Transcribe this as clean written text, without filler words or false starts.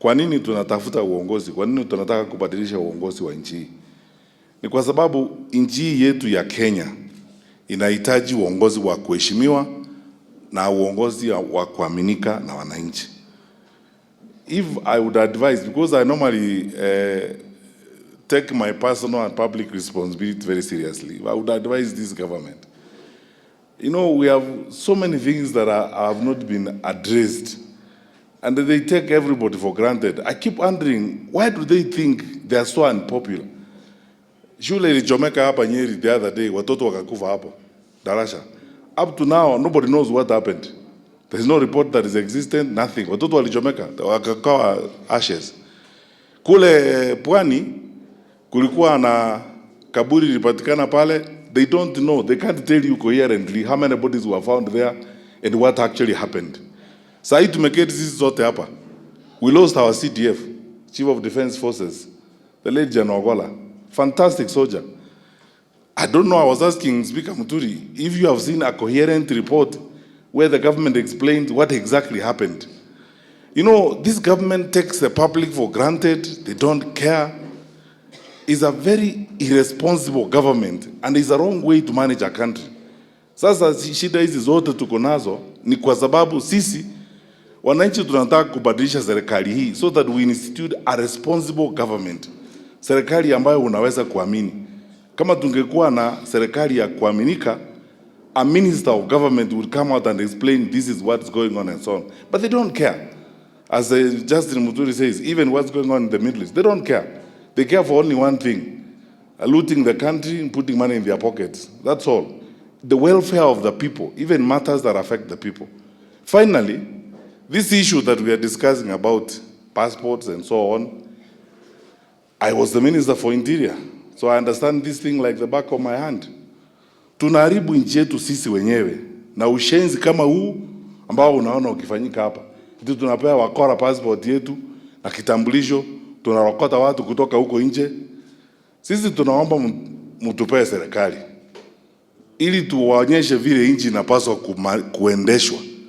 Kwa nini tunatafuta uongozi? Kwa nini tunataka kubadilisha uongozi wa nchi? Ni kwa sababu nchi yetu ya Kenya inahitaji uongozi wa kuheshimiwa na uongozi wa kuaminika na wananchi. If I would advise, because I normally take my personal and public responsibility very seriously, I would advise this government. You know, we have so many things that have not been addressed, and they take everybody for granted. I keep wondering, why do they think they are so unpopular? Shule ilichomeka hapa Nyeri the other day, watoto wakakufa hapo darasha. Up to now, nobody knows what happened. There is no report that is existent, nothing. Watoto walichomeka, wakakawa ashes. Kule Pwani, kulikuwa na kaburi lipatikana pale. They don't know, they can't tell you coherently how many bodies were found there and what actually happened. Sasa tumeketi sisi zote hapa. We lost our CDF, Chief of Defense Forces, the late General Ogola. Fantastic soldier. I don't know, I was asking Speaker Muturi if you have seen a coherent report where the government explained what exactly happened. You know, this government takes the public for granted, they don't care. It's a very irresponsible government and it's a wrong way to manage a country. Sasa shida hizi zote tuko nazo ni kwa sababu sisi wananchi tunataka kubadilisha serikali hii so that we institute a responsible government. Serikali ambayo unaweza kuamini. Kama tungekuwa na serikali ya kuaminika, a minister of government would come out and explain this is what's going on and so on. But they don't care. As Justin Muturi says, even what's going on in the Middle East, they don't care. They care for only one thing, looting the country and putting money in their pockets. That's all. The welfare of the people, even matters that affect the people. Finally, this issue that we are discussing about passports and so on, I was the Minister for Interior, so I understand this thing like the back of my hand. Tunaharibu nchi yetu sisi wenyewe na ushenzi kama huu ambao unaona ukifanyika hapa. Kitu tunapea wakora passport yetu na kitambulisho, tunarokota watu kutoka huko nje. Sisi tunaomba mtupee serikali ili tuwaonyeshe vile nchi inapaswa kuendeshwa.